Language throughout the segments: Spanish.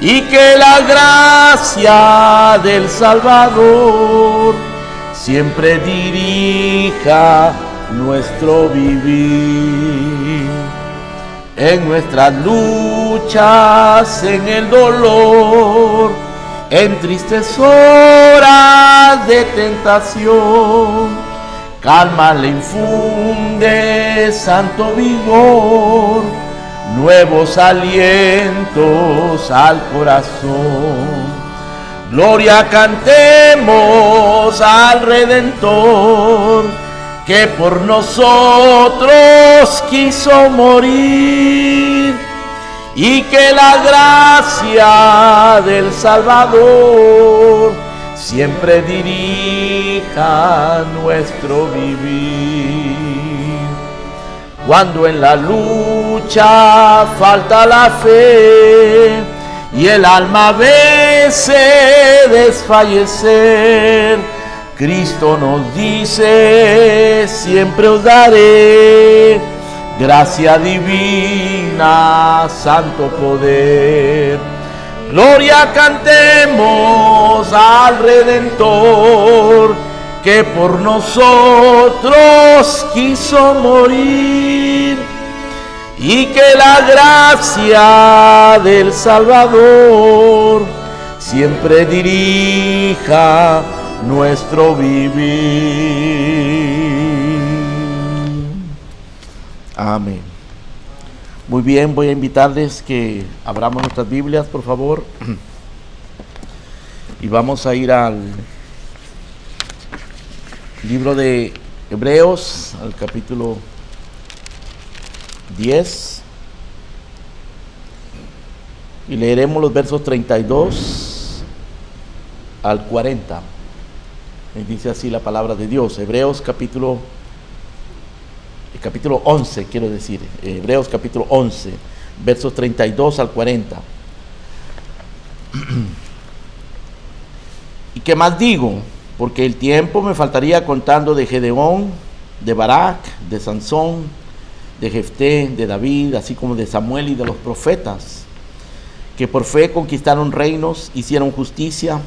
y que la gracia del Salvador siempre dirija nuestro vivir. En nuestras luchas, en el dolor, en tristes horas de tentación, calma le infunde santo vigor, nuevos alientos al corazón. Gloria cantemos al Redentor, que por nosotros quiso morir, y que la gracia del Salvador siempre dirija nuestro vivir. Cuando en la lucha falta la fe y el alma vece desfallecer, Cristo nos dice: siempre os daré gracia divina, santo poder. Gloria cantemos al Redentor, que por nosotros quiso morir, y que la gracia del Salvador siempre dirija nuestro vivir. Amén. Muy bien, voy a invitarles que abramos nuestras Biblias, por favor, y vamos a ir al libro de Hebreos, al capítulo 10, y leeremos los versos 32 al 40. Dice así la palabra de Dios. Hebreos capítulo 11, quiero decir, Hebreos capítulo 11, versos 32 al 40. ¿Y qué más digo? Porque el tiempo me faltaría contando de Gedeón, de Barak, de Sansón, de Jefté, de David, así como de Samuel y de los profetas, que por fe conquistaron reinos, hicieron justicia,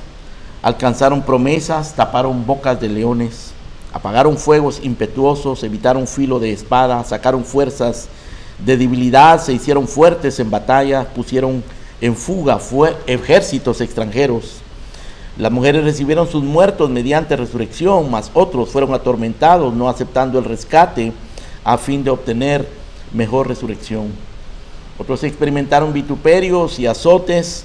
alcanzaron promesas, taparon bocas de leones, apagaron fuegos impetuosos, evitaron filo de espada, sacaron fuerzas de debilidad, se hicieron fuertes en batalla, pusieron en fuga ejércitos extranjeros. Las mujeres recibieron sus muertos mediante resurrección, mas otros fueron atormentados, no aceptando el rescate a fin de obtener mejor resurrección. Otros experimentaron vituperios y azotes,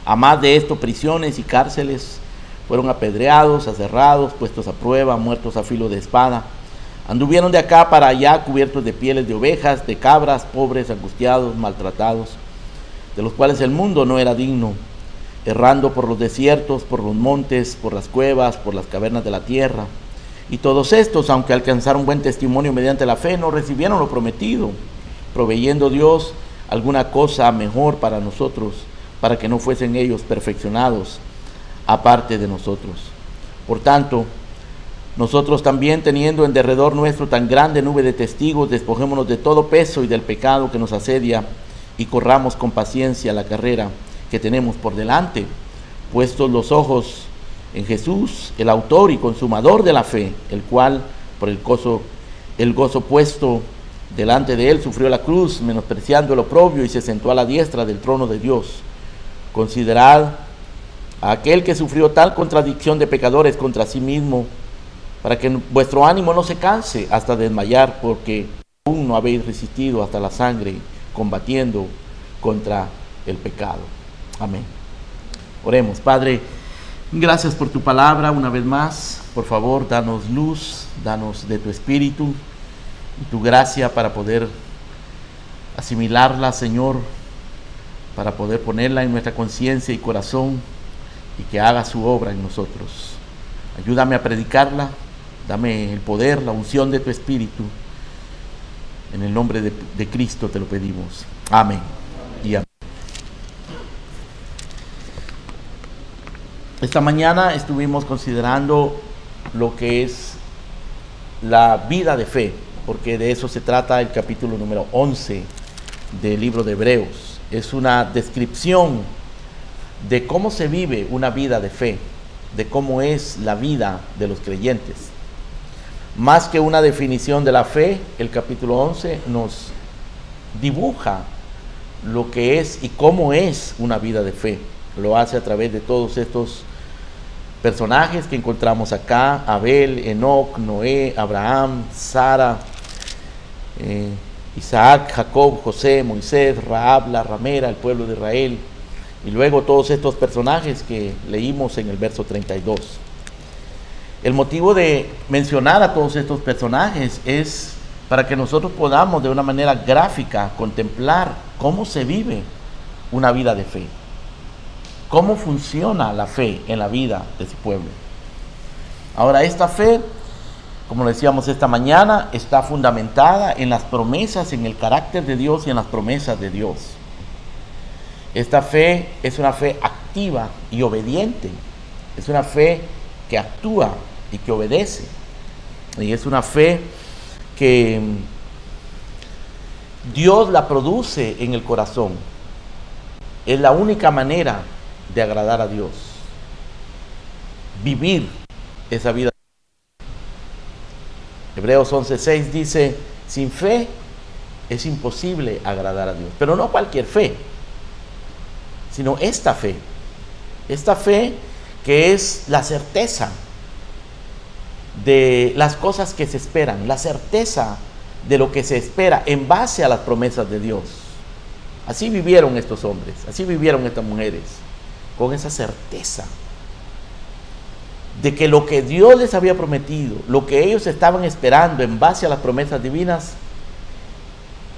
a más de esto prisiones y cárceles. Fueron apedreados, aserrados, puestos a prueba, muertos a filo de espada. Anduvieron de acá para allá cubiertos de pieles de ovejas, de cabras, pobres, angustiados, maltratados, de los cuales el mundo no era digno, errando por los desiertos, por los montes, por las cuevas, por las cavernas de la tierra. Y todos estos, aunque alcanzaron buen testimonio mediante la fe, no recibieron lo prometido, proveyendo Dios alguna cosa mejor para nosotros, para que no fuesen ellos perfeccionados aparte de nosotros. Por tanto, nosotros también, teniendo en derredor nuestro tan grande nube de testigos, despojémonos de todo peso y del pecado que nos asedia, y corramos con paciencia la carrera que tenemos por delante, puestos los ojos en Jesús, el autor y consumador de la fe, el cual, por el gozo puesto delante de él, sufrió la cruz, menospreciando el oprobio, y se sentó a la diestra del trono de Dios. Considerad a aquel que sufrió tal contradicción de pecadores contra sí mismo, para que vuestro ánimo no se canse hasta desmayar, porque aún no habéis resistido hasta la sangre, combatiendo contra el pecado. Amén. Oremos. Padre, gracias por tu palabra una vez más. Por favor, danos luz, danos de tu espíritu y tu gracia para poder asimilarla, Señor, para poder ponerla en nuestra conciencia y corazón, y que haga su obra en nosotros. Ayúdame a predicarla, dame el poder, la unción de tu espíritu. En el nombre de Cristo te lo pedimos. Amén y amén. Esta mañana estuvimos considerando lo que es la vida de fe, porque de eso se trata el capítulo número 11 del libro de Hebreos. es una descripción de cómo se vive una vida de fe, de cómo es la vida de los creyentes. Más que una definición de la fe, el capítulo 11 nos dibuja lo que es y cómo es una vida de fe. Lo hace a través de todos estos personajes que encontramos acá: Abel, Enoc, Noé, Abraham, Sara, Isaac, Jacob, José, Moisés, Rahab, la ramera, el pueblo de Israel, y luego todos estos personajes que leímos en el verso 32. El motivo de mencionar a todos estos personajes es para que nosotros podamos de una manera gráfica contemplar cómo se vive una vida de fe, cómo funciona la fe en la vida de su pueblo. Ahora, esta fe, como decíamos esta mañana, está fundamentada en las promesas, en el carácter de Dios y en las promesas de Dios. Esta fe es una fe activa y obediente. Es una fe que actúa y que obedece. Y es una fe que Dios la produce en el corazón. Es la única manera de agradar a Dios. Vivir esa vida. Hebreos 11:6 dice: sin fe es imposible agradar a Dios. Pero no cualquier fe, sino esta fe. Esta fe que es la certeza de las cosas que se esperan, la certeza de lo que se espera en base a las promesas de Dios. Así vivieron estos hombres, así vivieron estas mujeres, con esa certeza de que lo que Dios les había prometido, lo que ellos estaban esperando en base a las promesas divinas,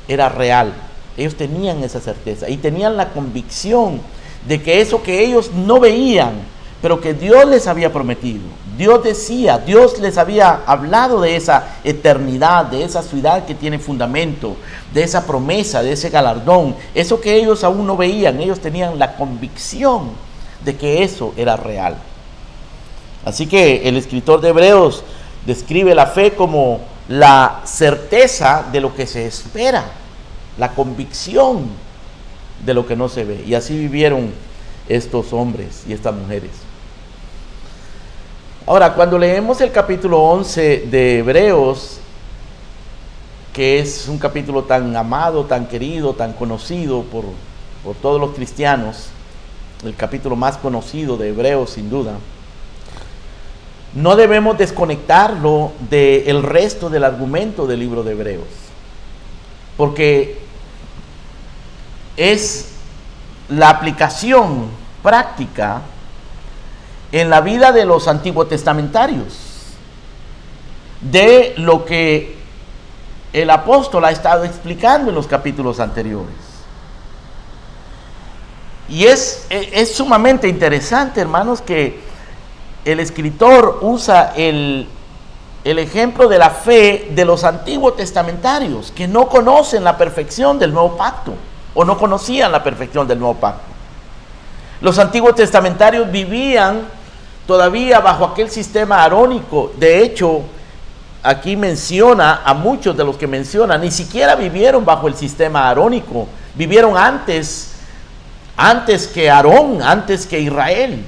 era real. Ellos tenían esa certeza y tenían la convicción de que eso que ellos no veían, pero que Dios les había prometido, Dios decía, Dios les había hablado de esa eternidad, de esa ciudad que tiene fundamento, de esa promesa, de ese galardón, eso que ellos aún no veían, ellos tenían la convicción de que eso era real. Así que el escritor de Hebreos describe la fe como la certeza de lo que se espera, la convicción de lo que no se ve. Y así vivieron estos hombres y estas mujeres. Ahora, cuando leemos el capítulo 11 de Hebreos, que es un capítulo tan amado, tan querido, tan conocido por todos los cristianos, el capítulo más conocido de Hebreos sin duda, no debemos desconectarlo del resto del argumento del libro de Hebreos, porque es la aplicación práctica en la vida de los antiguos testamentarios de lo que el apóstol ha estado explicando en los capítulos anteriores. Y es sumamente interesante, hermanos, que el escritor usa el ejemplo de la fe de los antiguos testamentarios, que no conocen la perfección del nuevo pacto, o no conocían la perfección del nuevo pacto. Los antiguos testamentarios vivían todavía bajo aquel sistema arónico. De hecho, aquí menciona a muchos de los que menciona, ni siquiera vivieron bajo el sistema arónico, vivieron antes que Aarón, antes que Israel.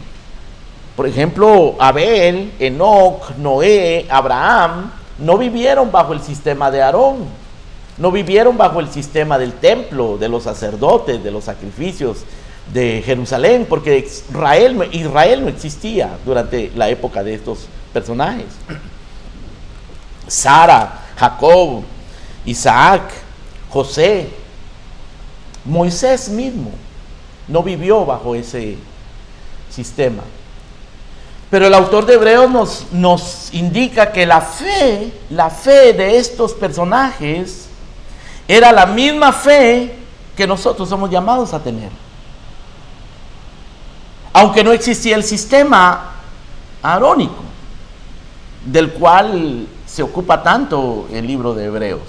Por ejemplo, Abel, Enoc, Noé, Abraham, no vivieron bajo el sistema de Aarón, no vivieron bajo el sistema del templo, de los sacerdotes, de los sacrificios de Jerusalén, porque Israel no existía durante la época de estos personajes. Sara, Jacob, Isaac, José, Moisés mismo no vivió bajo ese sistema. Pero el autor de Hebreos nos indica que la fe de estos personajes era la misma fe que nosotros somos llamados a tener. Aunque no existía el sistema arónico, del cual se ocupa tanto el libro de Hebreos.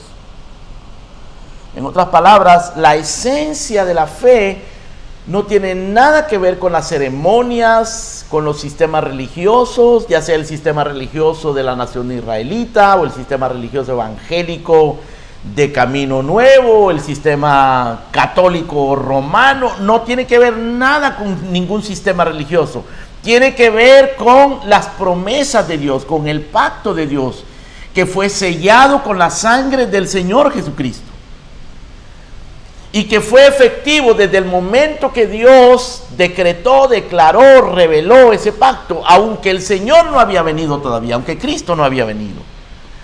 En otras palabras, la esencia de la fe no tiene nada que ver con las ceremonias, con los sistemas religiosos, ya sea el sistema religioso de la nación israelita o el sistema religioso evangélico de Camino Nuevo, el sistema católico romano, no tiene que ver nada con ningún sistema religioso. Tiene que ver con las promesas de Dios, con el pacto de Dios, que fue sellado con la sangre del Señor Jesucristo. Y que fue efectivo desde el momento que Dios decretó, declaró, reveló ese pacto, aunque el Señor no había venido todavía, aunque Cristo no había venido,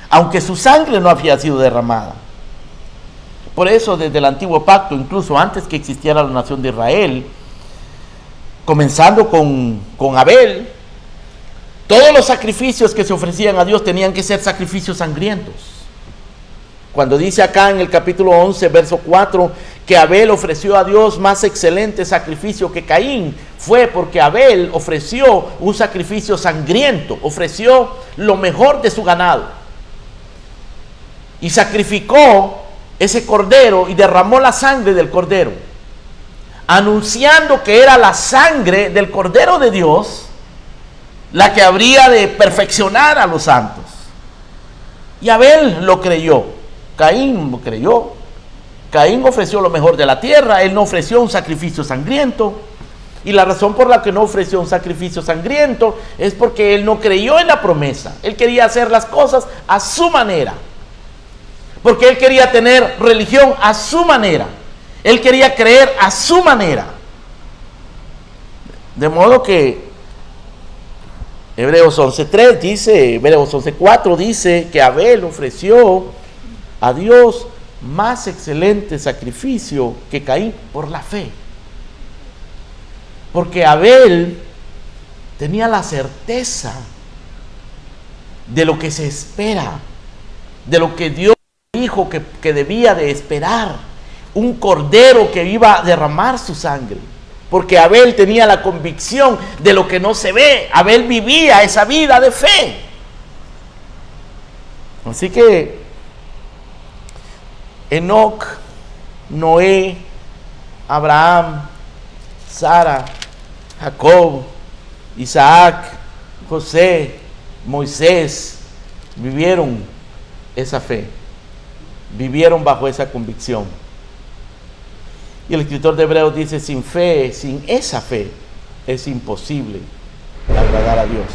aunque su sangre no había sido derramada. Por eso desde el antiguo pacto, incluso antes que existiera la nación de Israel, comenzando con Abel, todos los sacrificios que se ofrecían a Dios tenían que ser sacrificios sangrientos. Cuando dice acá en el capítulo 11, verso 4, que Abel ofreció a Dios más excelente sacrificio que Caín, fue porque Abel ofreció un sacrificio sangriento, ofreció lo mejor de su ganado. Y sacrificó ese cordero y derramó la sangre del cordero, anunciando que era la sangre del Cordero de Dios la que habría de perfeccionar a los santos. Y Abel lo creyó, Caín lo creyó. Caín ofreció lo mejor de la tierra, él no ofreció un sacrificio sangriento. Y la razón por la que no ofreció un sacrificio sangriento es porque él no creyó en la promesa. Él quería hacer las cosas a su manera, porque él quería tener religión a su manera. Él quería creer a su manera. De modo que Hebreos 11:3 dice, Hebreos 11:4 dice que Abel ofreció a Dios más excelente sacrificio que Caín por la fe. Porque Abel tenía la certeza de lo que se espera, de lo que Dios dijo que debía de esperar, un cordero que iba a derramar su sangre. Porque Abel tenía la convicción de lo que no se ve. Abel vivía esa vida de fe. Así que Enoc, Noé, Abraham, Sara, Jacob, Isaac, José, Moisés, vivieron esa fe, vivieron bajo esa convicción. Y el escritor de Hebreos dice, sin fe, sin esa fe, es imposible agradar a Dios.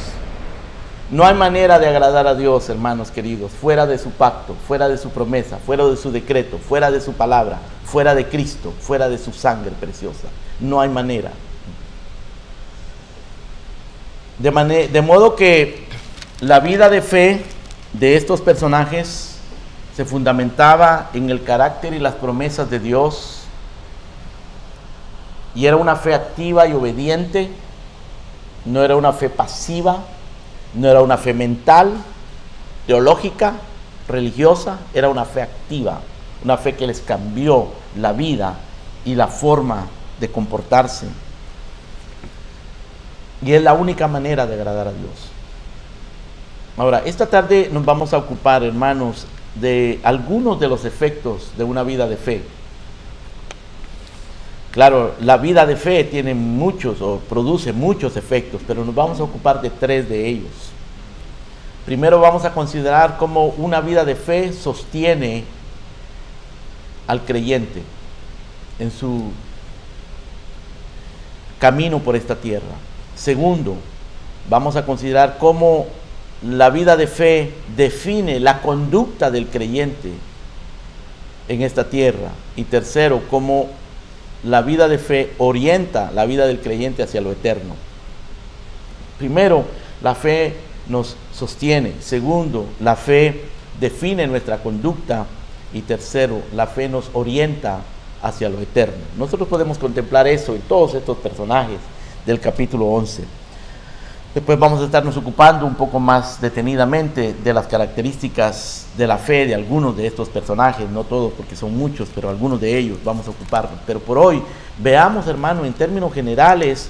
No hay manera de agradar a Dios, hermanos queridos, fuera de su pacto, fuera de su promesa, fuera de su decreto, fuera de su palabra, fuera de Cristo, fuera de su sangre preciosa. No hay manera. De modo que la vida de fe de estos personajes se fundamentaba en el carácter y las promesas de Dios, y era una fe activa y obediente, no era una fe pasiva, no era una fe mental, teológica, religiosa, era una fe activa, una fe que les cambió la vida y la forma de comportarse. Y es la única manera de agradar a Dios. Ahora, esta tarde nos vamos a ocupar, hermanos, de algunos de los efectos de una vida de fe. Claro, la vida de fe tiene muchos o produce muchos efectos, pero nos vamos a ocupar de 3 de ellos. Primero vamos a considerar cómo una vida de fe sostiene al creyente en su camino por esta tierra. Segundo, vamos a considerar cómo la vida de fe define la conducta del creyente en esta tierra. Y tercero, cómo la vida de fe orienta la vida del creyente hacia lo eterno. Primero, la fe nos sostiene. Segundo, la fe define nuestra conducta. Y tercero, la fe nos orienta hacia lo eterno. Nosotros podemos contemplar eso en todos estos personajes del capítulo 11. Después vamos a estarnos ocupando un poco más detenidamente de las características de la fe de algunos de estos personajes, no todos porque son muchos, pero algunos de ellos vamos a ocuparnos. Pero por hoy veamos, hermano, en términos generales,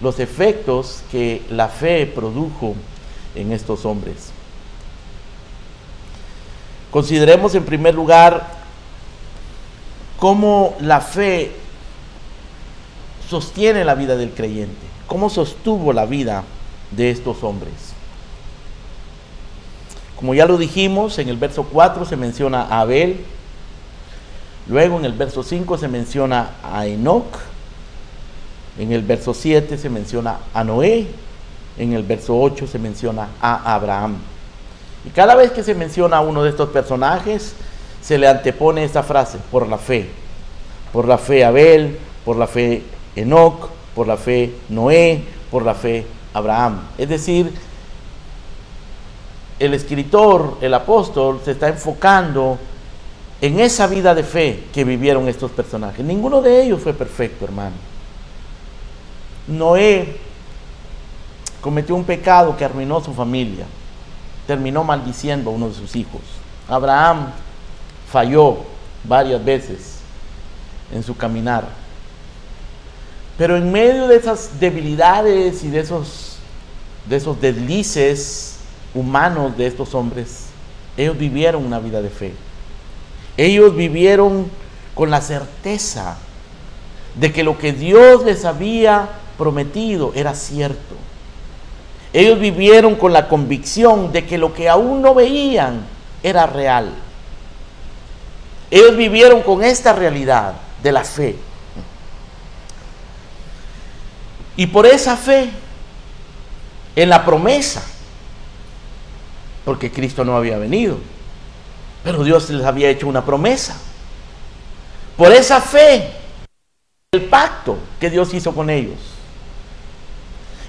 los efectos que la fe produjo en estos hombres. Consideremos en primer lugar cómo la fe sostiene la vida del creyente, cómo sostuvo la vida de estos hombres. Como ya lo dijimos, en el verso 4 se menciona a Abel, Luego en el verso 5 se menciona a Enoc, en el verso 7 se menciona a Noé, en el verso 8 se menciona a Abraham. Y cada vez que se menciona a uno de estos personajes, se le antepone esta frase: por la fe. Por la fe Abel, por la fe Enoc, por la fe Noé, por la fe Abraham. Es decir, el escritor, el apóstol, se está enfocando en esa vida de fe que vivieron estos personajes. Ninguno de ellos fue perfecto, hermano. Noé cometió un pecado que arruinó su familia. Terminó maldiciendo a uno de sus hijos. Abraham falló varias veces en su caminar. Pero en medio de esas debilidades y de esos deslices humanos de estos hombres, ellos vivieron una vida de fe. Ellos vivieron con la certeza de que lo que Dios les había prometido era cierto. Ellos vivieron con la convicción de que lo que aún no veían era real. Ellos vivieron con esta realidad de la fe. Y por esa fe en la promesa, porque Cristo no había venido, pero Dios les había hecho una promesa. Por esa fe, el pacto que Dios hizo con ellos.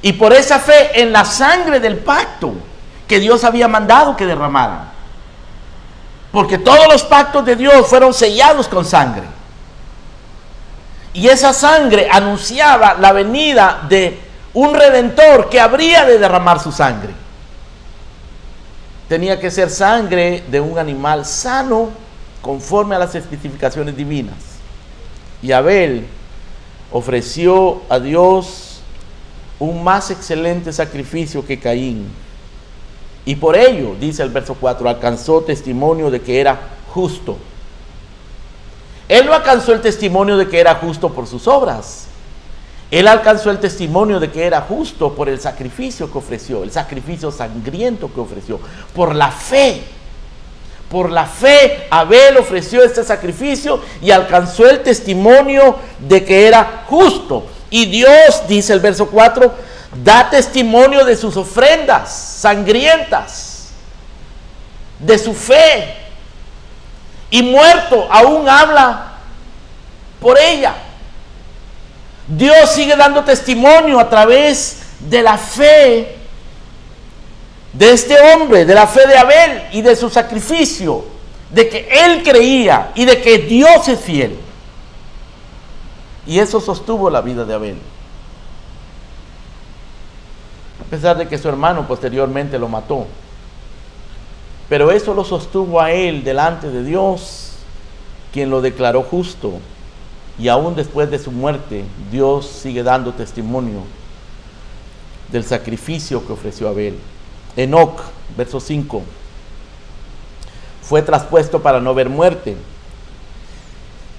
Y por esa fe en la sangre del pacto que Dios había mandado que derramaran. Porque todos los pactos de Dios fueron sellados con sangre. Y esa sangre anunciaba la venida de un redentor que habría de derramar su sangre. Tenía que ser sangre de un animal sano, conforme a las especificaciones divinas. Y Abel ofreció a Dios un más excelente sacrificio que Caín. Y por ello, dice el verso 4, alcanzó testimonio de que era justo. Él no alcanzó el testimonio de que era justo por sus obras. Él alcanzó el testimonio de que era justo por el sacrificio que ofreció, el sacrificio sangriento que ofreció, por la fe. Por la fe, Abel ofreció este sacrificio y alcanzó el testimonio de que era justo. Y Dios, dice el verso 4, da testimonio de sus ofrendas sangrientas, de su fe. Y muerto aún habla por ella. Dios sigue dando testimonio a través de la fe de este hombre, de la fe de Abel y de su sacrificio, de que él creía y de que Dios es fiel. Y eso sostuvo la vida de Abel. A pesar de que su hermano posteriormente lo mató. Pero eso lo sostuvo a él delante de Dios, quien lo declaró justo. Y aún después de su muerte, Dios sigue dando testimonio del sacrificio que ofreció Abel. Enoc, verso 5, fue traspuesto para no ver muerte.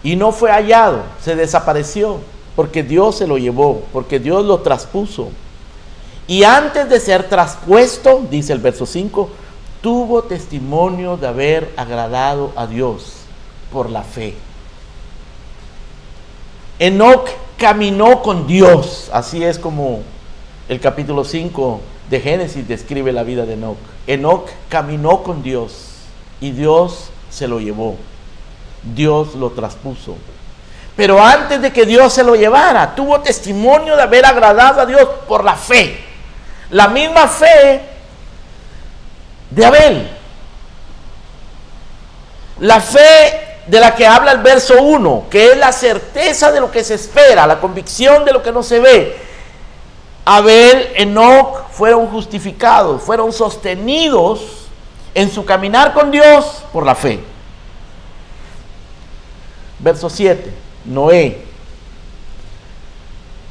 Y no fue hallado, se desapareció, porque Dios se lo llevó, porque Dios lo traspuso. Y antes de ser traspuesto, dice el verso 5, tuvo testimonio de haber agradado a Dios por la fe. Enoc caminó con Dios, así es como el capítulo 5 de Génesis describe la vida de Enoc. Enoc caminó con Dios y Dios se lo llevó. Dios lo traspuso. Pero antes de que Dios se lo llevara, tuvo testimonio de haber agradado a Dios por la fe. La misma fe de Abel. La fe de la que habla el verso 1, que es la certeza de lo que se espera, la convicción de lo que no se ve. Abel, Enoc fueron justificados, fueron sostenidos en su caminar con Dios por la fe. Verso 7, Noé.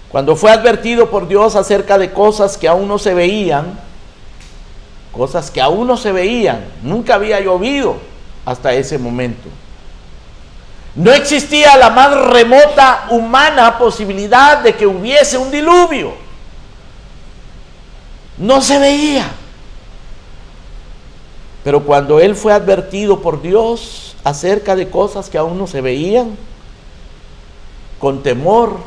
Cuando fue advertido por Dios acerca de cosas que aún no se veían, nunca había llovido hasta ese momento. No existía la más remota humana posibilidad de que hubiese un diluvio. No se veía. Pero cuando él fue advertido por Dios acerca de cosas que aún no se veían, con temor,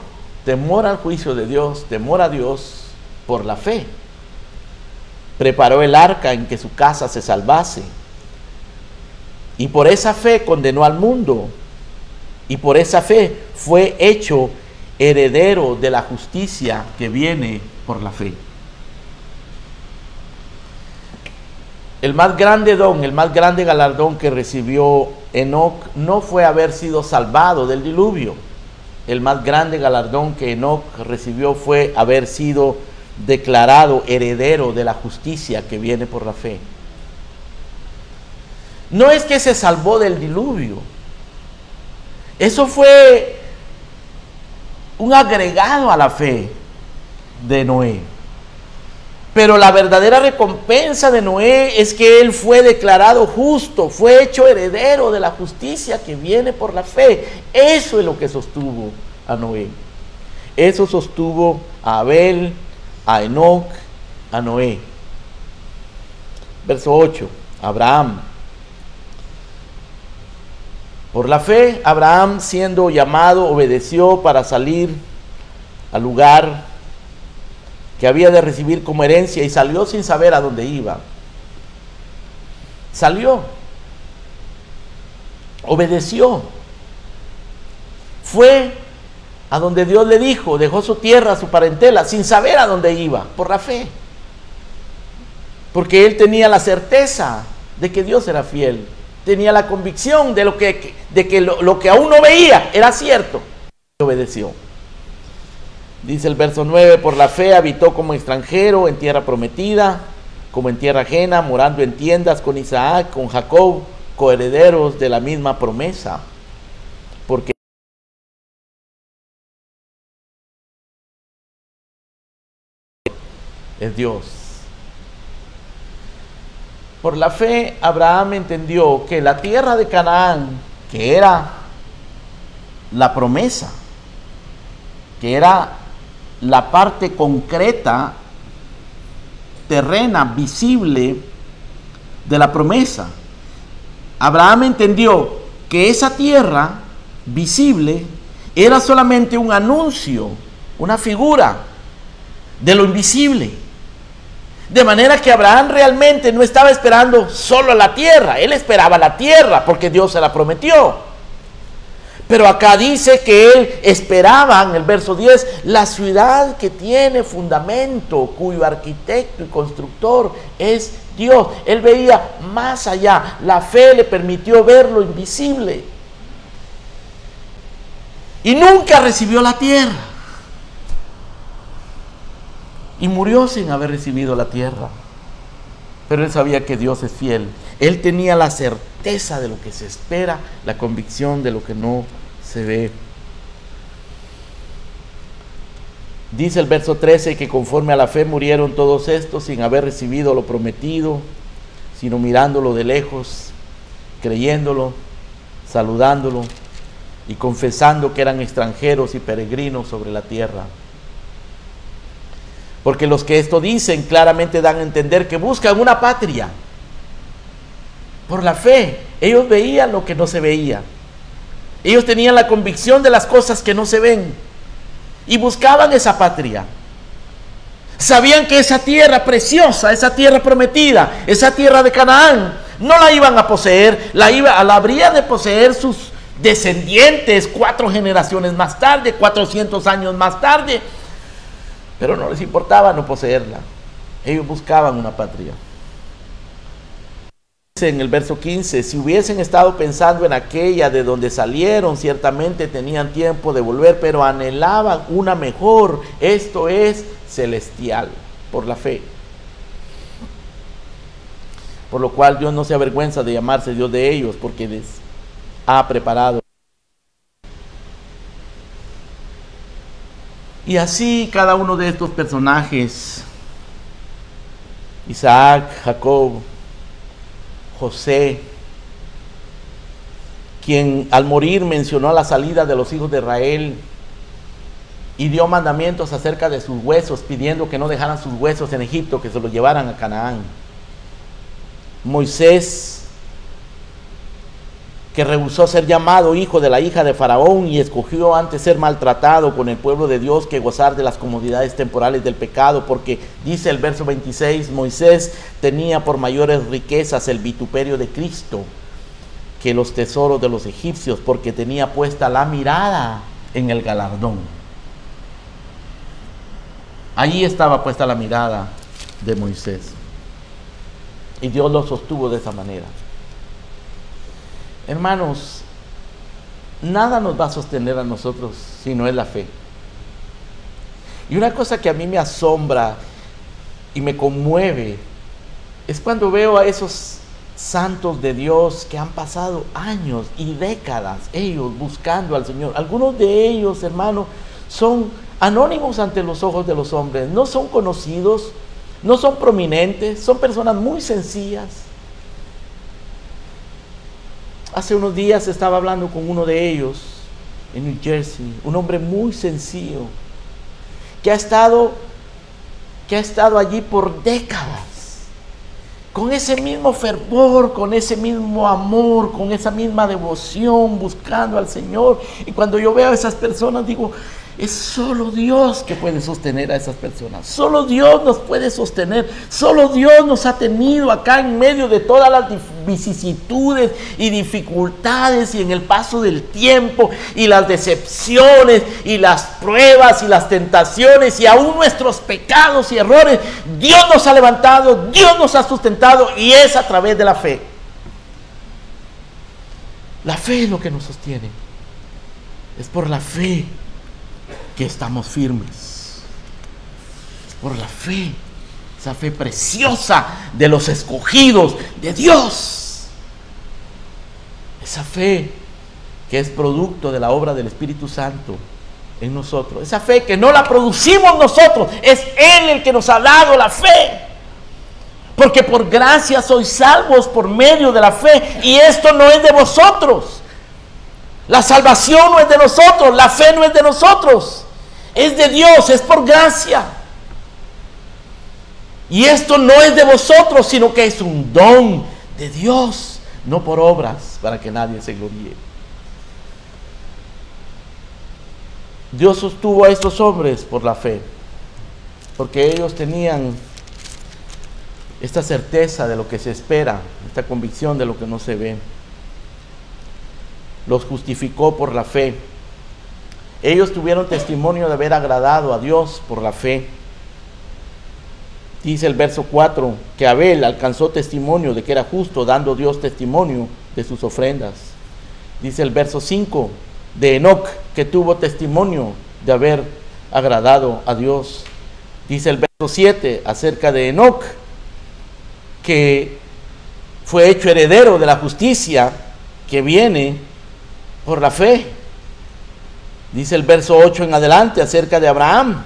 temor al juicio de Dios, temor a Dios por la fe. Preparó el arca en que su casa se salvase. Y por esa fe condenó al mundo. Y por esa fe fue hecho heredero de la justicia que viene por la fe. El más grande don, el más grande galardón que recibió Enoc no fue haber sido salvado del diluvio. El más grande galardón que Enoc recibió fue haber sido declarado heredero de la justicia que viene por la fe. No es que se salvó del diluvio. Eso fue un agregado a la fe de Noé. Pero la verdadera recompensa de Noé es que él fue declarado justo, fue hecho heredero de la justicia que viene por la fe. Eso es lo que sostuvo a Noé. Eso sostuvo a Abel, a Enoc, a Noé. Verso 8, Abraham. Por la fe, Abraham, siendo llamado, obedeció para salir al lugar que había de recibir como herencia, y salió sin saber a dónde iba. Salió, obedeció, fue a donde Dios le dijo, dejó su tierra, su parentela, sin saber a dónde iba, por la fe, porque él tenía la certeza de que Dios era fiel, tenía la convicción de que lo que aún no veía era cierto, y obedeció. Dice el verso 9, por la fe habitó como extranjero en tierra prometida, como en tierra ajena, morando en tiendas con Isaac, con Jacob, coherederos de la misma promesa, porque es Dios. Por la fe, Abraham entendió que la tierra de Canaán, que era la promesa, que era la parte concreta, terrena, visible de la promesa. Abraham entendió que esa tierra visible era solamente un anuncio, una figura de lo invisible. De manera que Abraham realmente no estaba esperando solo la tierra, él esperaba la tierra porque Dios se la prometió. Pero acá dice que él esperaba, en el verso 10, la ciudad que tiene fundamento, cuyo arquitecto y constructor es Dios. Él veía más allá. La fe le permitió ver lo invisible. Y nunca recibió la tierra. Y murió sin haber recibido la tierra. Pero él sabía que Dios es fiel. Él tenía la certeza de lo que se espera, la convicción de lo que no se ve. Dice el verso 13 que conforme a la fe murieron todos estos sin haber recibido lo prometido, sino mirándolo de lejos, creyéndolo, saludándolo y confesando que eran extranjeros y peregrinos sobre la tierra. Porque los que esto dicen claramente dan a entender que buscan una patria. Por la fe, ellos veían lo que no se veía. Ellos tenían la convicción de las cosas que no se ven. Y buscaban esa patria. Sabían que esa tierra preciosa, esa tierra prometida, esa tierra de Canaán, no la iban a poseer, la habrían de poseer sus descendientes 4 generaciones más tarde, 400 años más tarde. Pero no les importaba no poseerla. Ellos buscaban una patria. En el verso 15, si hubiesen estado pensando en aquella de donde salieron, ciertamente tenían tiempo de volver, pero anhelaban una mejor, esto es celestial, por la fe. Por lo cual Dios no se avergüenza de llamarse Dios de ellos, porque les ha preparado. Y así cada uno de estos personajes, Isaac, Jacob, José, quien al morir mencionó la salida de los hijos de Israel y dio mandamientos acerca de sus huesos, pidiendo que no dejaran sus huesos en Egipto, que se los llevaran a Canaán. Moisés, que rehusó ser llamado hijo de la hija de Faraón y escogió antes ser maltratado con el pueblo de Dios que gozar de las comodidades temporales del pecado, porque dice el verso 26, Moisés tenía por mayores riquezas el vituperio de Cristo que los tesoros de los egipcios, porque tenía puesta la mirada en el galardón. Allí estaba puesta la mirada de Moisés, y Dios lo sostuvo de esa manera. Hermanos, nada nos va a sostener a nosotros si no es la fe. Y una cosa que a mí me asombra y me conmueve es cuando veo a esos santos de Dios que han pasado años y décadas ellos buscando al Señor. Algunos de ellos, hermanos, son anónimos ante los ojos de los hombres, no son conocidos, no son prominentes, son personas muy sencillas. Hace unos días estaba hablando con uno de ellos en New Jersey, un hombre muy sencillo, que ha estado allí por décadas, con ese mismo fervor, con ese mismo amor, con esa misma devoción, buscando al Señor. Y cuando yo veo a esas personas, digo, es solo Dios que puede sostener a esas personas. Solo Dios nos puede sostener. Solo Dios nos ha tenido acá en medio de todas las vicisitudes y dificultades y en el paso del tiempo y las decepciones y las pruebas y las tentaciones y aún nuestros pecados y errores. Dios nos ha levantado, Dios nos ha sustentado, y es a través de la fe. La fe es lo que nos sostiene. Es por la fe que estamos firmes. Es por la fe, esa fe preciosa de los escogidos de Dios, esa fe que es producto de la obra del Espíritu Santo en nosotros, esa fe que no la producimos nosotros, es Él el que nos ha dado la fe, porque por gracia sois salvos por medio de la fe, y esto no es de vosotros. La salvación no es de nosotros, la fe no es de nosotros, es de Dios, es por gracia. Y esto no es de vosotros, sino que es un don de Dios, no por obras, para que nadie se gloríe. Dios sostuvo a estos hombres por la fe, porque ellos tenían esta certeza de lo que se espera, esta convicción de lo que no se ve. Los justificó por la fe. Ellos tuvieron testimonio de haber agradado a Dios por la fe. Dice el verso 4 que Abel alcanzó testimonio de que era justo, dando Dios testimonio de sus ofrendas. Dice el verso 5 de Enoc que tuvo testimonio de haber agradado a Dios. Dice el verso 7 acerca de Enoc que fue hecho heredero de la justicia que viene por la fe. Dice el verso 8 en adelante acerca de Abraham,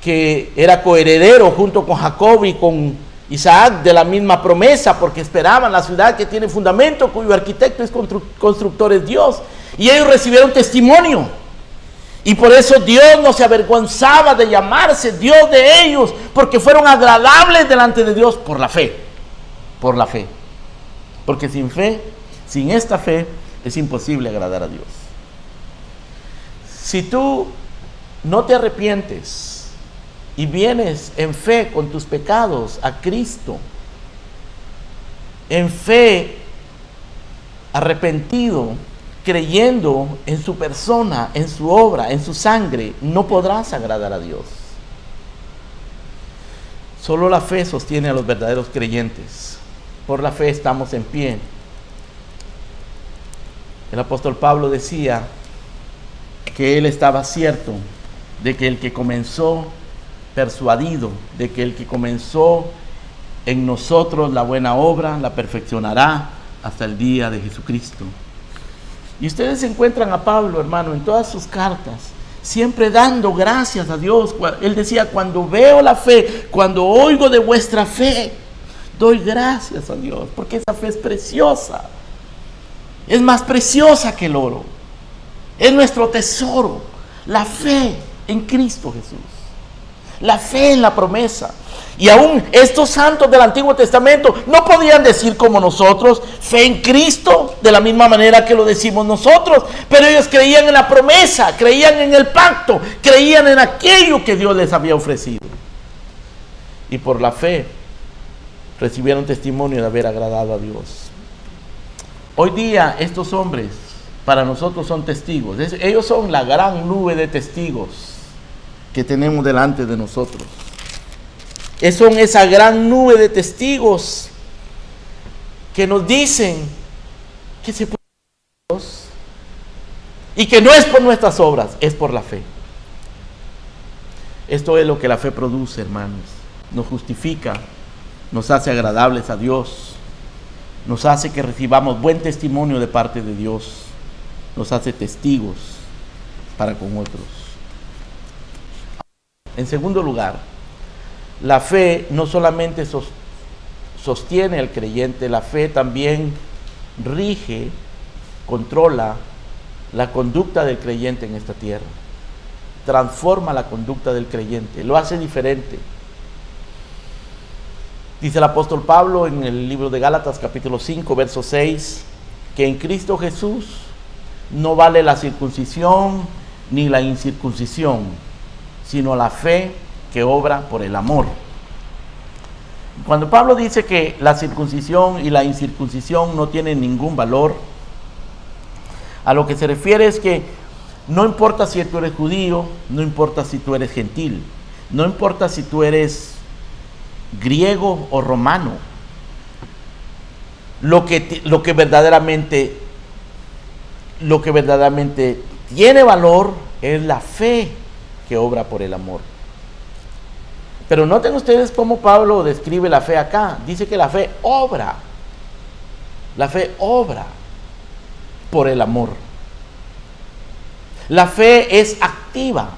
que era coheredero junto con Jacob y con Isaac de la misma promesa, porque esperaban la ciudad que tiene fundamento, cuyo arquitecto es constructor es Dios. Y ellos recibieron testimonio. Y por eso Dios no se avergonzaba de llamarse Dios de ellos, porque fueron agradables delante de Dios por la fe. Por la fe. Porque sin fe, sin esta fe, es imposible agradar a Dios. Si tú no te arrepientes y vienes en fe con tus pecados a Cristo, en fe, arrepentido, creyendo en su persona, en su obra, en su sangre, no podrás agradar a Dios. Solo la fe sostiene a los verdaderos creyentes. Por la fe estamos en pie. El apóstol Pablo decía que él estaba cierto de que el que comenzó, persuadido de que el que comenzó en nosotros la buena obra, la perfeccionará hasta el día de Jesucristo. Y ustedes encuentran a Pablo, hermano, en todas sus cartas, siempre dando gracias a Dios. Él decía, cuando veo la fe, cuando oigo de vuestra fe, doy gracias a Dios, porque esa fe es preciosa. Es más preciosa que el oro. Es nuestro tesoro, la fe en Cristo Jesús. la fe en la promesa. Y aún estos santos del Antiguo Testamento no podían decir como nosotros, fe en Cristo, de la misma manera que lo decimos nosotros, pero ellos creían en la promesa, creían en el pacto, creían en aquello que Dios les había ofrecido. Y por la fe recibieron testimonio de haber agradado a Dios. Hoy día estos hombres para nosotros son testigos. Ellos son la gran nube de testigos que tenemos delante de nosotros. Son esa gran nube de testigos que nos dicen que se puede con Dios y que no es por nuestras obras, es por la fe. Esto es lo que la fe produce, hermanos. Nos justifica, nos hace agradables a Dios, nos hace que recibamos buen testimonio de parte de Dios, nos hace testigos para con otros. En segundo lugar, la fe no solamente sostiene al creyente, la fe también rige, controla la conducta del creyente en esta tierra. Transforma la conducta del creyente, lo hace diferente. Dice el apóstol Pablo en el libro de Gálatas capítulo 5, verso 6, que en Cristo Jesús no vale la circuncisión ni la incircuncisión, sino la fe que obra por el amor. Cuando Pablo dice que la circuncisión y la incircuncisión no tienen ningún valor, a lo que se refiere es que no importa si tú eres judío, no importa si tú eres gentil, no importa si tú eres griego o romano, lo que verdaderamente tiene valor es la fe que obra por el amor. Pero noten ustedes cómo Pablo describe la fe acá. Dice que la fe obra. La fe obra por el amor. La fe es activa.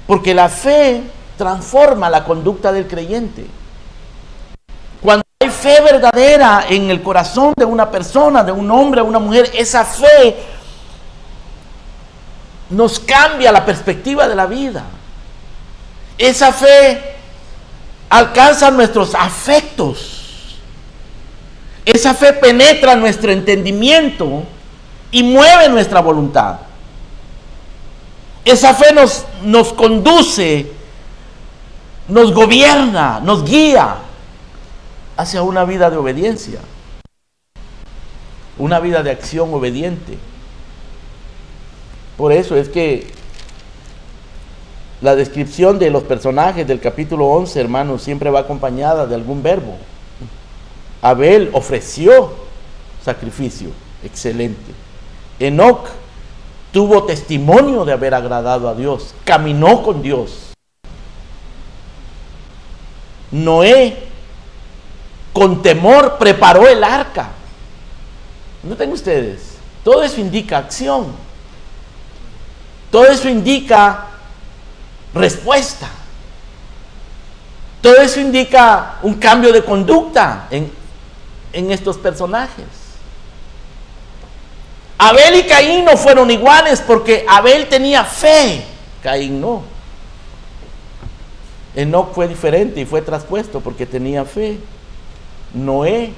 Porque la fe transforma la conducta del creyente. Cuando hay fe verdadera en el corazón de una persona, de un hombre o una mujer, esa fe nos cambia la perspectiva de la vida. Esa fe alcanza nuestros afectos. Esa fe penetra nuestro entendimiento y mueve nuestra voluntad. Esa fe nos conduce, nos gobierna, nos guía hacia una vida de obediencia, una vida de acción obediente. Por eso es que la descripción de los personajes del capítulo 11, hermanos, siempre va acompañada de algún verbo. Abel ofreció sacrificio, excelente. Enoc tuvo testimonio de haber agradado a Dios, caminó con Dios. Noé, con temor, preparó el arca. Noten ustedes, todo eso indica acción. Todo eso indica respuesta. Todo eso indica un cambio de conducta en estos personajes. Abel y Caín no fueron iguales porque Abel tenía fe, Caín no. Enoc fue diferente y fue traspuesto porque tenía fe. Noé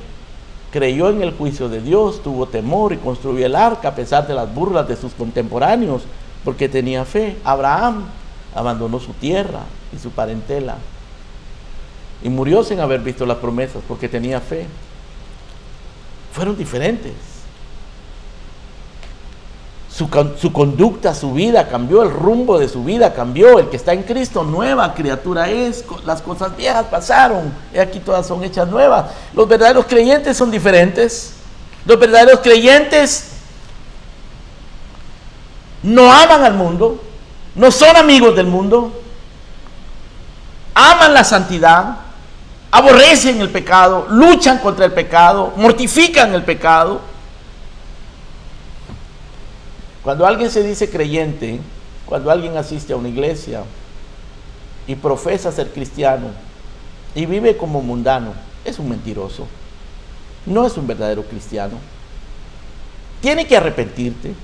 creyó en el juicio de Dios, tuvo temor y construyó el arca a pesar de las burlas de sus contemporáneos porque tenía fe. Abraham abandonó su tierra y su parentela y murió sin haber visto las promesas porque tenía fe. Fueron diferentes. Su conducta, su vida cambió, el rumbo de su vida cambió. El que está en Cristo, nueva criatura es. Las cosas viejas pasaron, y aquí todas son hechas nuevas. Los verdaderos creyentes son diferentes. Los verdaderos creyentes no aman al mundo, no son amigos del mundo, aman la santidad, aborrecen el pecado, luchan contra el pecado, mortifican el pecado. Cuando alguien se dice creyente, cuando alguien asiste a una iglesia y profesa ser cristiano y vive como mundano, es un mentiroso, no es un verdadero cristiano. Tiene que arrepentirse.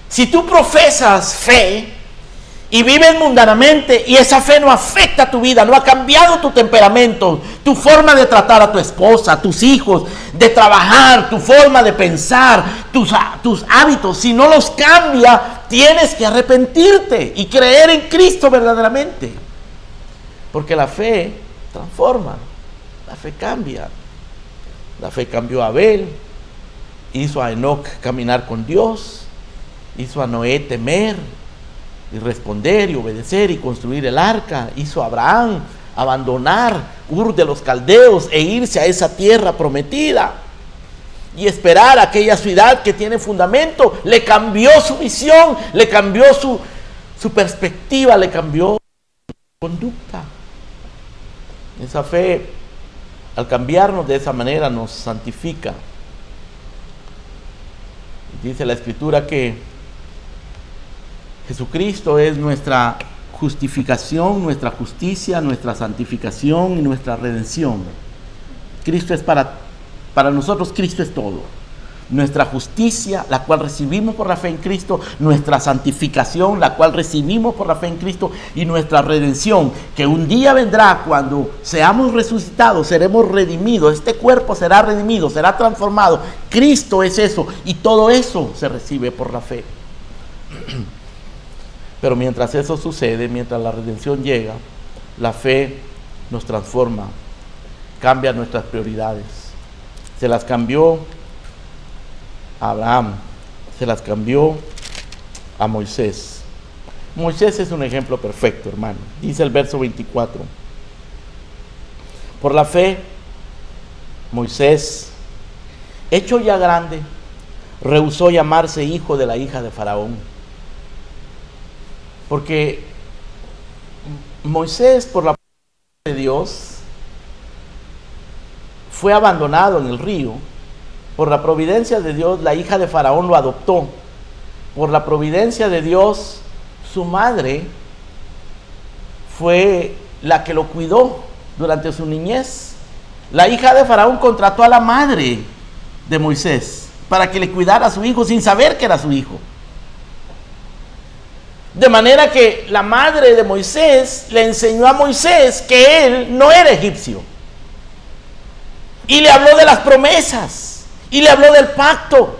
Si tú profesas fe y vives mundanamente y esa fe no afecta tu vida, no ha cambiado tu temperamento, tu forma de tratar a tu esposa, a tus hijos, de trabajar, tu forma de pensar, tus hábitos, si no los cambia, tienes que arrepentirte y creer en Cristo verdaderamente. Porque la fe transforma, la fe cambia. La fe cambió a Abel, hizo a Enoc caminar con Dios, hizo a Noé temer y responder y obedecer y construir el arca, hizo a Abraham abandonar Ur de los Caldeos e irse a esa tierra prometida y esperar a aquella ciudad que tiene fundamento. Le cambió su visión, le cambió su perspectiva, le cambió su conducta. Esa fe, al cambiarnos de esa manera, nos santifica. Dice la Escritura que Jesucristo es nuestra justificación, nuestra justicia, nuestra santificación y nuestra redención. Cristo es para nosotros, Cristo es todo. Nuestra justicia, la cual recibimos por la fe en Cristo, nuestra santificación, la cual recibimos por la fe en Cristo, y nuestra redención, que un día vendrá cuando seamos resucitados, seremos redimidos, este cuerpo será redimido, será transformado. Cristo es eso, y todo eso se recibe por la fe. Pero mientras eso sucede, mientras la redención llega, la fe nos transforma, cambia nuestras prioridades. Se las cambió a Abraham, se las cambió a Moisés. Moisés es un ejemplo perfecto, hermano. Dice el verso 24. Por la fe, Moisés, hecho ya grande, rehusó llamarse hijo de la hija de Faraón. Porque Moisés, por la providencia de Dios, fue abandonado en el río. Por la providencia de Dios, la hija de Faraón lo adoptó. Por la providencia de Dios, su madre fue la que lo cuidó durante su niñez. La hija de Faraón contrató a la madre de Moisés para que le cuidara a su hijo sin saber que era su hijo. De manera que la madre de Moisés le enseñó a Moisés que él no era egipcio. Y le habló de las promesas, y le habló del pacto,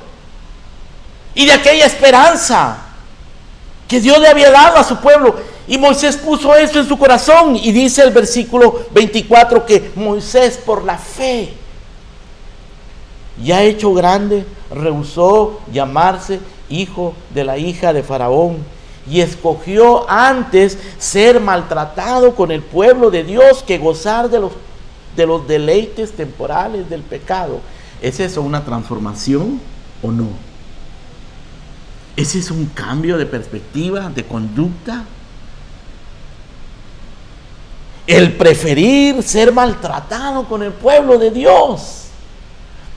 y de aquella esperanza que Dios le había dado a su pueblo. Y Moisés puso eso en su corazón, y dice el versículo 24 que Moisés, por la fe, ya hecho grande, rehusó llamarse hijo de la hija de Faraón, y escogió antes ser maltratado con el pueblo de Dios que gozar de los deleites temporales del pecado. ¿Es eso una transformación o no? ¿Es eso un cambio de perspectiva, de conducta? El preferir ser maltratado con el pueblo de Dios,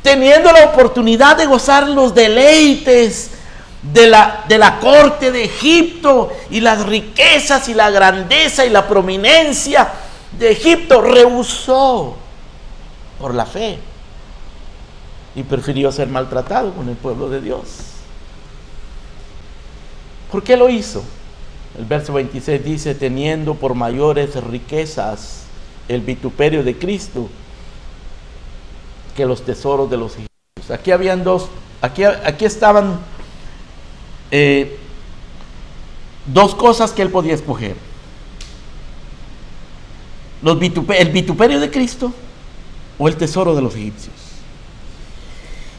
teniendo la oportunidad de gozar los deleites de la corte de Egipto y las riquezas y la grandeza y la prominencia de Egipto, rehusó por la fe y prefirió ser maltratado con el pueblo de Dios. ¿Por qué lo hizo? El verso 26 dice: teniendo por mayores riquezas el vituperio de Cristo que los tesoros de los egipcios. Aquí habían aquí estaban dos cosas que él podía escoger: el vituperio de Cristo o el tesoro de los egipcios.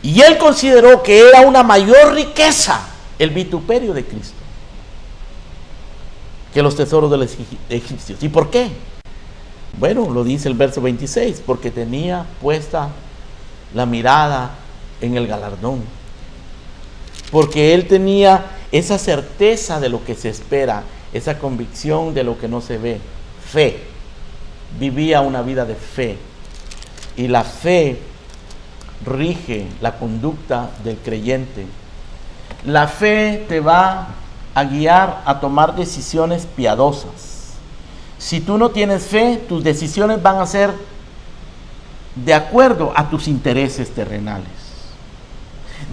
Y él consideró que era una mayor riqueza el vituperio de Cristo que los tesoros de los egipcios. ¿Y por qué? Bueno, lo dice el verso 26, porque tenía puesta la mirada en el galardón. Porque él tenía esa certeza de lo que se espera, esa convicción de lo que no se ve. Fe. Vivía una vida de fe. Y la fe rige la conducta del creyente. La fe te va a guiar a tomar decisiones piadosas. Si tú no tienes fe, tus decisiones van a ser de acuerdo a tus intereses terrenales,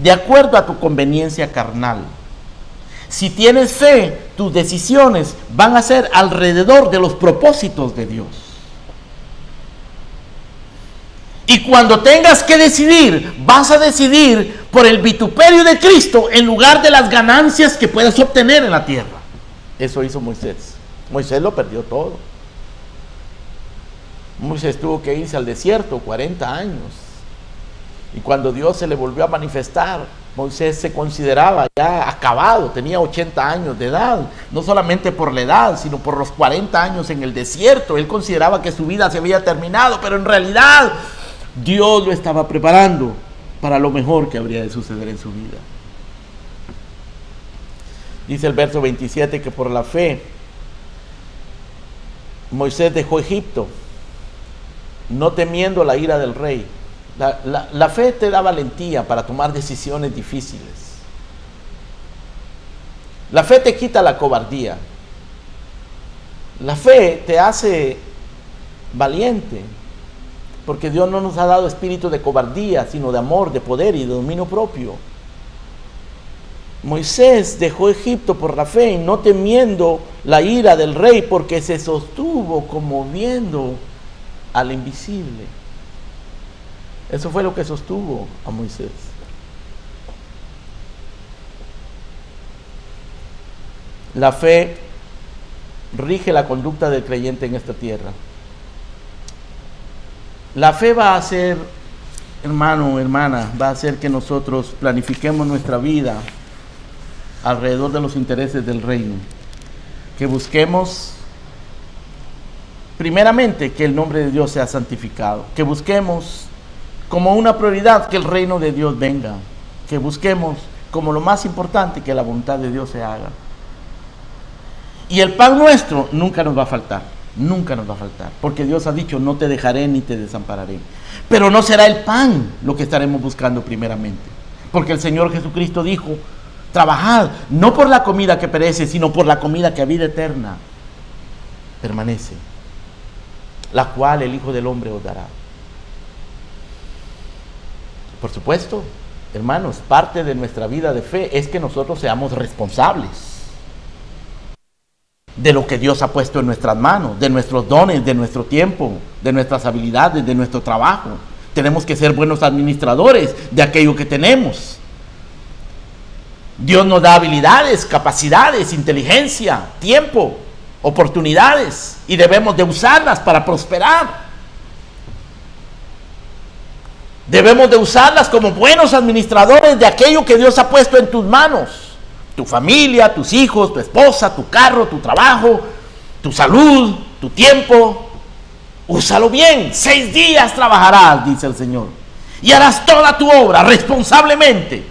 de acuerdo a tu conveniencia carnal, Si tienes fe, tus decisiones van a ser alrededor de los propósitos de Dios. Y cuando tengas que decidir, vas a decidir por el vituperio de Cristo en lugar de las ganancias que puedas obtener en la tierra. Eso hizo Moisés. Moisés lo perdió todo. Moisés tuvo que irse al desierto 40 años. Y cuando Dios se le volvió a manifestar, Moisés se consideraba ya acabado, tenía 80 años de edad. No solamente por la edad, sino por los 40 años en el desierto. Él consideraba que su vida se había terminado, pero en realidad Dios lo estaba preparando para lo mejor que habría de suceder en su vida. Dice el verso 27 que por la fe Moisés dejó Egipto, no temiendo la ira del rey. La fe te da valentía para tomar decisiones difíciles. La fe te quita la cobardía. La fe te hace valiente, porque Dios no nos ha dado espíritu de cobardía, sino de amor, de poder y de dominio propio. Moisés dejó Egipto por la fe y no temiendo la ira del rey, porque se sostuvo como viendo al invisible. Eso fue lo que sostuvo a Moisés. La fe rige la conducta del creyente en esta tierra. La fe va a hacer, hermano, hermana, va a hacer que nosotros planifiquemos nuestra vida alrededor de los intereses del reino. Que busquemos, primeramente, que el nombre de Dios sea santificado. Que busquemos como una prioridad que el reino de Dios venga. Que busquemos como lo más importante que la voluntad de Dios se haga. Y el pan nuestro nunca nos va a faltar. Nunca nos va a faltar, porque Dios ha dicho: no te dejaré ni te desampararé. Pero no será el pan lo que estaremos buscando primeramente, porque el Señor Jesucristo dijo: trabajad no por la comida que perece, sino por la comida que a vida eterna permanece, la cual el Hijo del Hombre os dará. Por supuesto, hermanos, parte de nuestra vida de fe es que nosotros seamos responsables de lo que Dios ha puesto en nuestras manos, de nuestros dones, de nuestro tiempo, de nuestras habilidades, de nuestro trabajo. Tenemos que ser buenos administradores de aquello que tenemos. Dios nos da habilidades, capacidades, inteligencia, tiempo, oportunidades, y debemos de usarlas para prosperar. Debemos de usarlas como buenos administradores de aquello que Dios ha puesto en tus manos. Tu familia, tus hijos, tu esposa, tu carro, tu trabajo, tu salud, tu tiempo. Úsalo bien. 6 días trabajarás, dice el Señor, y harás toda tu obra responsablemente.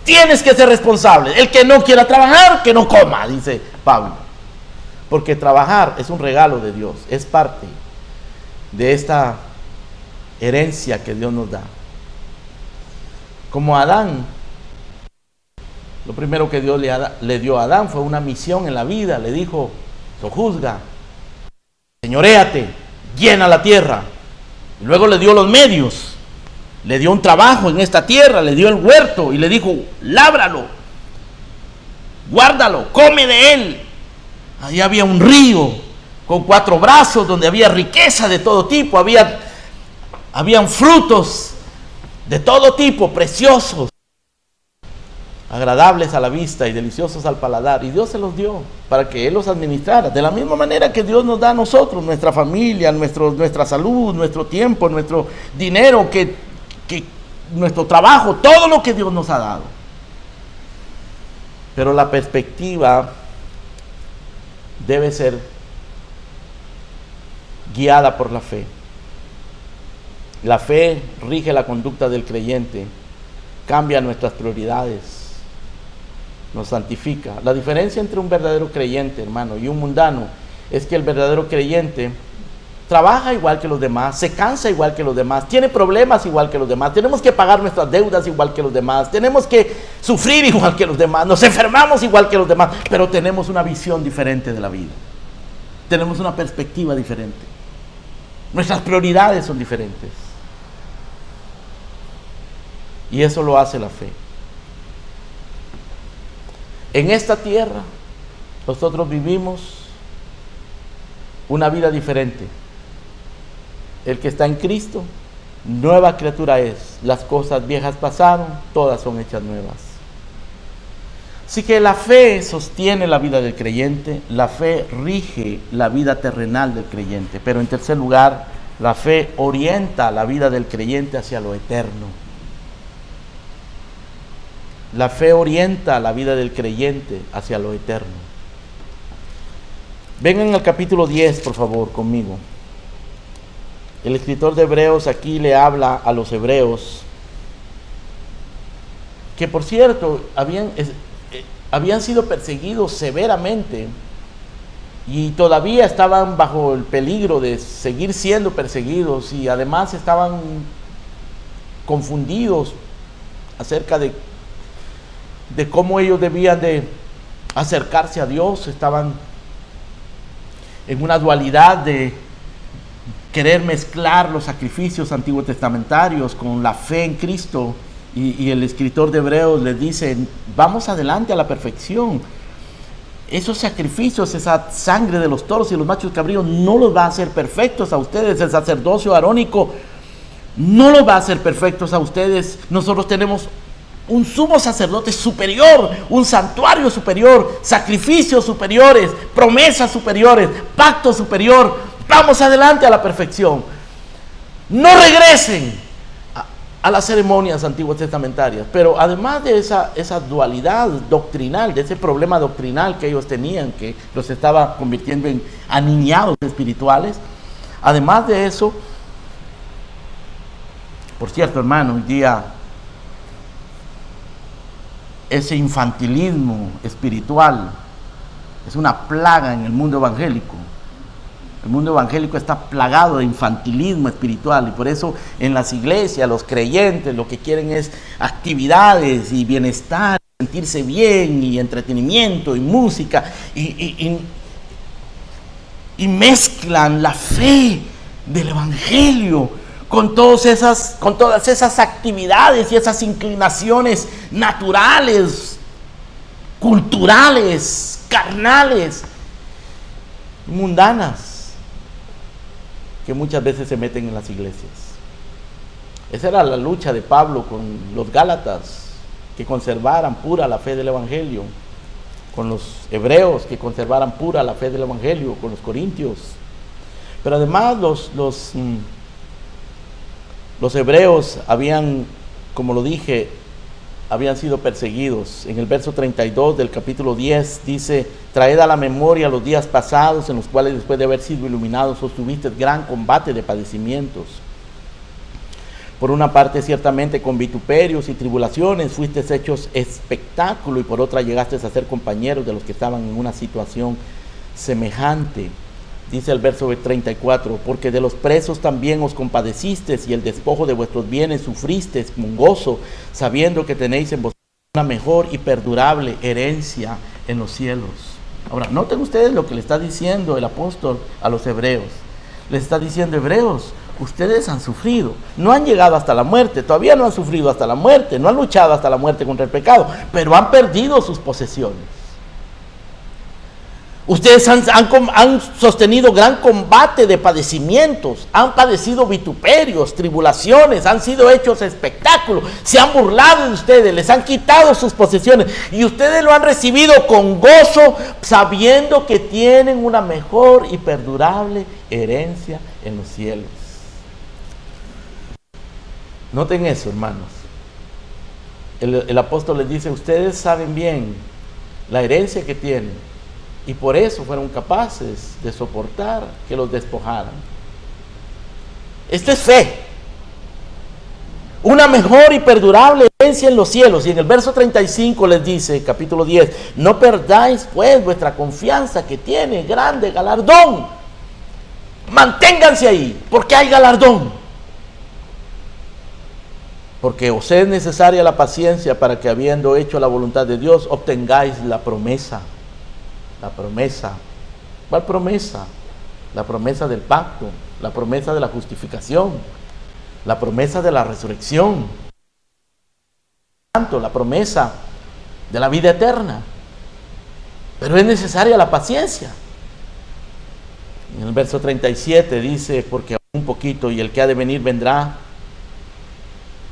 Tienes que ser responsable. El que no quiera trabajar, que no coma, dice Pablo. Porque trabajar es un regalo de Dios, es parte de esta herencia que Dios nos da. Como Adán, lo primero que Dios le dio a Adán fue una misión en la vida. Le dijo: sojuzga, señoréate, llena la tierra. Y luego le dio los medios, le dio un trabajo en esta tierra, le dio el huerto y le dijo: lábralo, guárdalo, come de él. Ahí había un río con 4 brazos donde había riqueza de todo tipo, habían frutos de todo tipo, preciosos, agradables a la vista y deliciosos al paladar, y Dios se los dio para que Él los administrara, de la misma manera que Dios nos da a nosotros, nuestra familia, nuestra salud, nuestro tiempo, nuestro dinero, que nuestro trabajo, todo lo que Dios nos ha dado. Pero la perspectiva debe ser guiada por la fe. La fe rige la conducta del creyente, cambia nuestras prioridades, nos santifica. La diferencia entre un verdadero creyente, hermano, y un mundano es que el verdadero creyente trabaja igual que los demás, se cansa igual que los demás, tiene problemas igual que los demás, tenemos que pagar nuestras deudas igual que los demás, tenemos que sufrir igual que los demás, nos enfermamos igual que los demás, pero tenemos una visión diferente de la vida, tenemos una perspectiva diferente, nuestras prioridades son diferentes, y eso lo hace la fe. En esta tierra nosotros vivimos una vida diferente. El que está en Cristo, nueva criatura es. Las cosas viejas pasaron, todas son hechas nuevas. Así que la fe sostiene la vida del creyente, la fe rige la vida terrenal del creyente, pero en tercer lugar, la fe orienta la vida del creyente hacia lo eterno. La fe orienta la vida del creyente hacia lo eterno. Vengan al capítulo 10, por favor, conmigo. El escritor de Hebreos aquí le habla a los hebreos, que por cierto, habían sido perseguidos severamente y todavía estaban bajo el peligro de seguir siendo perseguidos, y además estaban confundidos acerca de cómo ellos debían de acercarse a Dios. Estaban en una dualidad de querer mezclar los sacrificios antiguos testamentarios con la fe en Cristo. Y el escritor de Hebreos les dice, vamos adelante a la perfección. Esos sacrificios, esa sangre de los toros y los machos cabríos no los va a hacer perfectos a ustedes. El sacerdocio arónico no los va a hacer perfectos a ustedes. Nosotros tenemos un sumo sacerdote superior, un santuario superior, sacrificios superiores, promesas superiores, pacto superior. Vamos adelante a la perfección. No regresen a las ceremonias antiguas testamentarias. Pero además de esa dualidad doctrinal, de ese problema doctrinal que ellos tenían, que los estaba convirtiendo en aniñados espirituales, además de eso, por cierto, hermano, hoy día ese infantilismo espiritual es una plaga en el mundo evangélico. El mundo evangélico está plagado de infantilismo espiritual, y por eso en las iglesias los creyentes lo que quieren es actividades y bienestar, sentirse bien y entretenimiento y música, y mezclan la fe del evangelio con todas esas actividades y esas inclinaciones naturales, culturales, carnales, mundanas, que muchas veces se meten en las iglesias. Esa era la lucha de Pablo con los Gálatas, que conservaran pura la fe del evangelio, con los hebreos, que conservaran pura la fe del evangelio, con los corintios. Pero además los hebreos habían, como lo dije, habían sido perseguidos. En el verso 32 del capítulo 10 dice: traed a la memoria los días pasados, en los cuales después de haber sido iluminados sostuviste gran combate de padecimientos. Por una parte, ciertamente con vituperios y tribulaciones fuisteis hechos espectáculo, y por otra llegasteis a ser compañeros de los que estaban en una situación semejante. Dice el verso 34, porque de los presos también os compadecisteis, y el despojo de vuestros bienes sufristeis con gozo, sabiendo que tenéis en vosotros una mejor y perdurable herencia en los cielos. Ahora, noten ustedes lo que le está diciendo el apóstol a los hebreos. Les está diciendo: hebreos, ustedes han sufrido, no han llegado hasta la muerte, todavía no han sufrido hasta la muerte, no han luchado hasta la muerte contra el pecado, pero han perdido sus posesiones. Ustedes han sostenido gran combate de padecimientos, han padecido vituperios, tribulaciones, han sido hechos espectáculos, se han burlado de ustedes, les han quitado sus posesiones, y ustedes lo han recibido con gozo, sabiendo que tienen una mejor y perdurable herencia en los cielos. Noten eso, hermanos. El apóstol les dice: ustedes saben bien la herencia que tienen, y por eso fueron capaces de soportar que los despojaran. Esta es fe. Una mejor y perdurable herencia en los cielos. Y en el verso 35 les dice, capítulo 10, no perdáis pues vuestra confianza, que tiene grande galardón. Manténganse ahí, porque hay galardón. Porque os es necesaria la paciencia, para que, habiendo hecho la voluntad de Dios, obtengáis la promesa. La promesa. ¿Cuál promesa? La promesa del pacto, la promesa de la justificación, la promesa de la resurrección, la promesa de la vida eterna. Pero es necesaria la paciencia. En el verso 37 dice, porque aún un poquito y el que ha de venir vendrá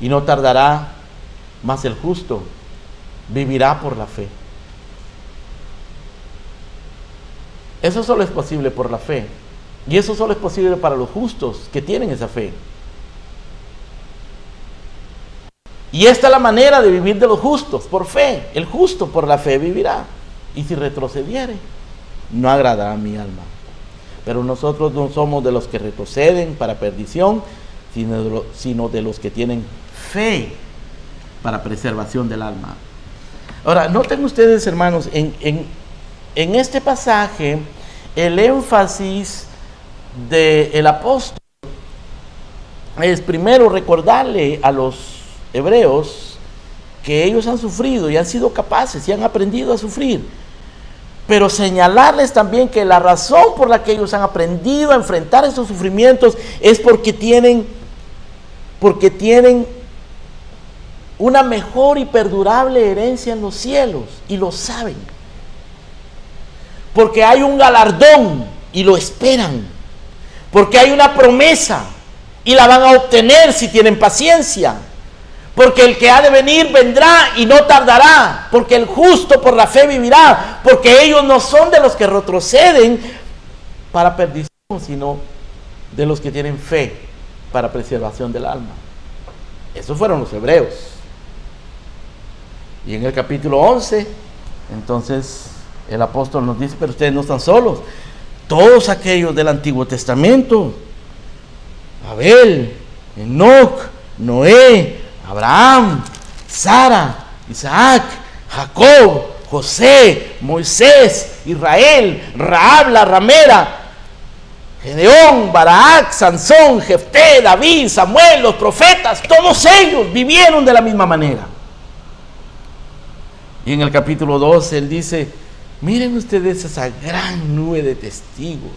y no tardará, mas el justo vivirá por la fe. Eso solo es posible por la fe. Y eso solo es posible para los justos que tienen esa fe. Y esta es la manera de vivir de los justos, por fe. El justo por la fe vivirá. Y si retrocediere, no agradará a mi alma. Pero nosotros no somos de los que retroceden para perdición, sino de los que tienen fe para preservación del alma. Ahora, noten ustedes, hermanos, en este pasaje, el énfasis del apóstol es primero recordarle a los hebreos que ellos han sufrido y han sido capaces y han aprendido a sufrir, pero señalarles también que la razón por la que ellos han aprendido a enfrentar esos sufrimientos es porque tienen una mejor y perdurable herencia en los cielos, y lo saben, porque hay un galardón y lo esperan, porque hay una promesa y la van a obtener si tienen paciencia, porque el que ha de venir vendrá y no tardará, porque el justo por la fe vivirá, porque ellos no son de los que retroceden para perdición, sino de los que tienen fe para preservación del alma. Esos fueron los hebreos. Y en el capítulo 11, entonces el apóstol nos dice, pero ustedes no están solos. Todos aquellos del Antiguo Testamento, Abel, Enoc, Noé, Abraham, Sara, Isaac, Jacob, José, Moisés, Israel, Rahab la ramera, Gedeón, Barac, Sansón, Jefté, David, Samuel, los profetas, todos ellos vivieron de la misma manera. Y en el capítulo 12 él dice, miren ustedes esa gran nube de testigos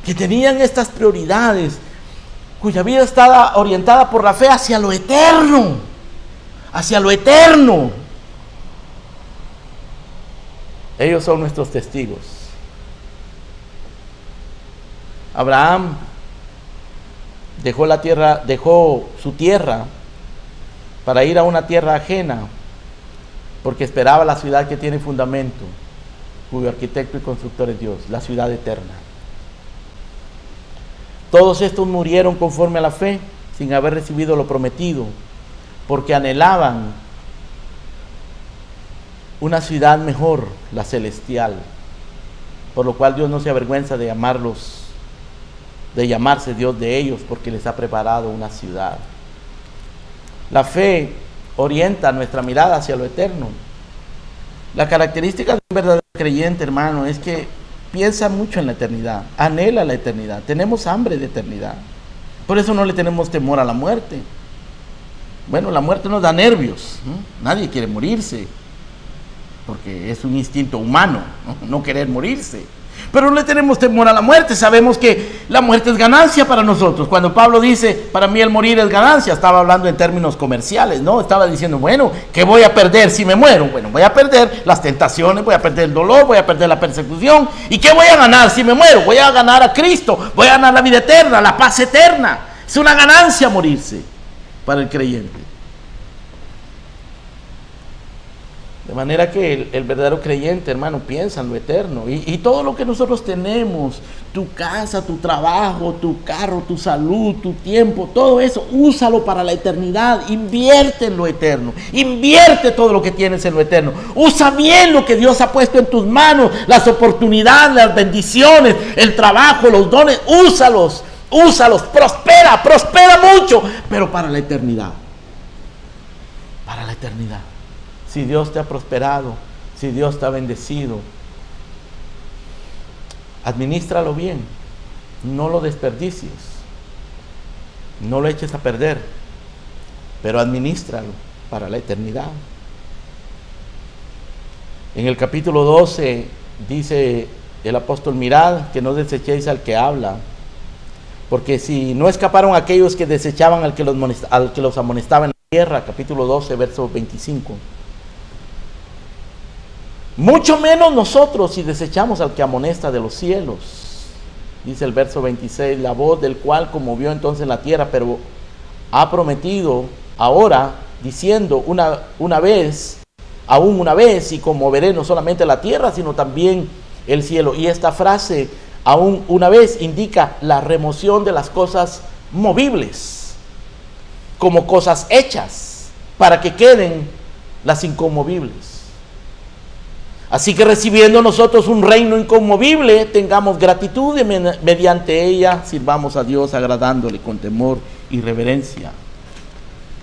que tenían estas prioridades, cuya vida estaba orientada por la fe hacia lo eterno, hacia lo eterno. Ellos son nuestros testigos. Abraham dejó su tierra para ir a una tierra ajena, porque esperaba la ciudad que tiene fundamento, cuyo arquitecto y constructor es Dios, la ciudad eterna. Todos estos murieron conforme a la fe, sin haber recibido lo prometido, porque anhelaban una ciudad mejor, la celestial, por lo cual Dios no se avergüenza de llamarse Dios de ellos, porque les ha preparado una ciudad. La fe orienta nuestra mirada hacia lo eterno. La característica de un verdadero creyente, hermano, es que piensa mucho en la eternidad, anhela la eternidad, tenemos hambre de eternidad. Por eso no le tenemos temor a la muerte. Bueno, la muerte nos da nervios, ¿no? Nadie quiere morirse, porque es un instinto humano, no querer morirse. Pero no le tenemos temor a la muerte, sabemos que la muerte es ganancia para nosotros. Cuando Pablo dice, para mí el morir es ganancia, estaba hablando en términos comerciales, ¿no? Estaba diciendo, bueno, ¿qué voy a perder si me muero? Bueno, voy a perder las tentaciones, voy a perder el dolor, voy a perder la persecución. ¿Y qué voy a ganar si me muero? Voy a ganar a Cristo, voy a ganar la vida eterna, la paz eterna. Es una ganancia morirse para el creyente. De manera que el verdadero creyente, hermano, piensa en lo eterno. Y todo lo que nosotros tenemos, tu casa, tu trabajo, tu carro, tu salud, tu tiempo, todo eso, úsalo para la eternidad. Invierte en lo eterno. Invierte todo lo que tienes en lo eterno. Usa bien lo que Dios ha puesto en tus manos, las oportunidades, las bendiciones, el trabajo, los dones. Úsalos, prospera mucho, pero para la eternidad. Para la eternidad. Si Dios te ha prosperado, si Dios te ha bendecido, administralo bien, no lo desperdicies, no lo eches a perder, pero administralo para la eternidad. En el capítulo 12 dice el apóstol, mirad que no desechéis al que habla, porque si no escaparon aquellos que desechaban al que los amonestaba en la tierra, capítulo 12, verso 25. Mucho menos nosotros si desechamos al que amonesta de los cielos. Dice el verso 26, la voz del cual conmovió entonces la tierra, pero ha prometido ahora, diciendo una vez, aún una vez, y conmoveré no solamente la tierra, sino también el cielo. Y esta frase, aún una vez, indica la remoción de las cosas movibles, como cosas hechas, para que queden las inconmovibles. Así que recibiendo nosotros un reino inconmovible, tengamos gratitud y mediante ella sirvamos a Dios agradándole con temor y reverencia.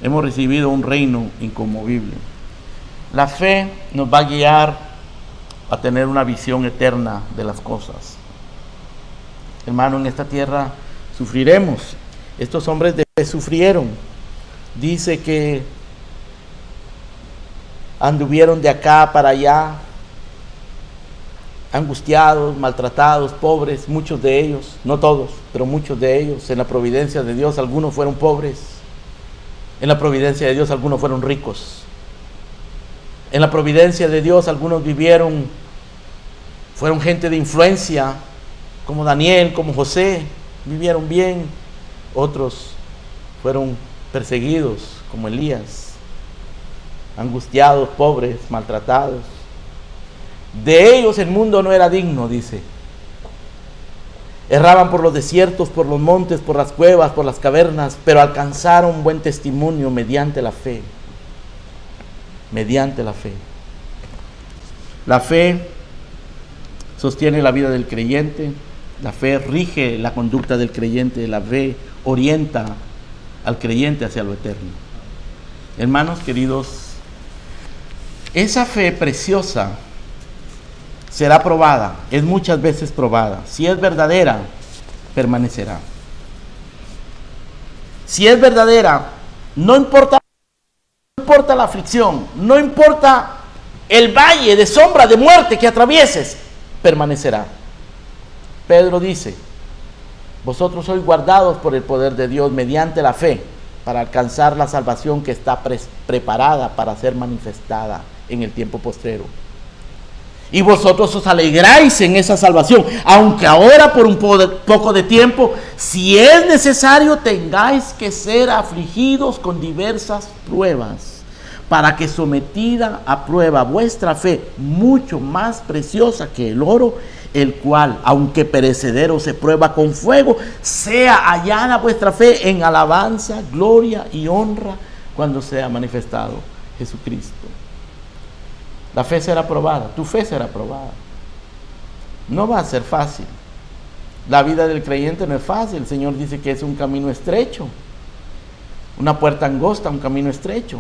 Hemos recibido un reino inconmovible. La fe nos va a guiar a tener una visión eterna de las cosas. Hermano, en esta tierra sufriremos. Estos hombres de fe sufrieron. Dice que anduvieron de acá para allá, angustiados, maltratados, pobres, muchos de ellos, no todos, pero muchos de ellos. En la providencia de Dios algunos fueron pobres, en la providencia de Dios algunos fueron ricos, en la providencia de Dios algunos fueron gente de influencia, como Daniel, como José, vivieron bien. Otros fueron perseguidos, como Elías, angustiados, pobres, maltratados. De ellos el mundo no era digno, dice. Erraban por los desiertos, por los montes, por las cuevas, por las cavernas, pero alcanzaron buen testimonio mediante la fe. Mediante la fe. La fe sostiene la vida del creyente, la fe rige la conducta del creyente, la fe orienta al creyente hacia lo eterno. Hermanos queridos, esa fe preciosa será probada, es muchas veces probada. Si es verdadera, permanecerá. Si es verdadera, no importa la aflicción, no importa el valle de sombra de muerte que atravieses, permanecerá. Pedro dice, vosotros sois guardados por el poder de Dios mediante la fe, para alcanzar la salvación que está preparada para ser manifestada en el tiempo postrero. Y vosotros os alegráis en esa salvación, aunque ahora por un poco de tiempo, si es necesario, tengáis que ser afligidos con diversas pruebas, para que sometida a prueba vuestra fe, mucho más preciosa que el oro, el cual, aunque perecedero se prueba con fuego, sea hallada vuestra fe en alabanza, gloria y honra cuando sea manifestado Jesucristo. La fe será probada, tu fe será probada. No va a ser fácil. La vida del creyente no es fácil. El Señor dice que es un camino estrecho, una puerta angosta, un camino estrecho,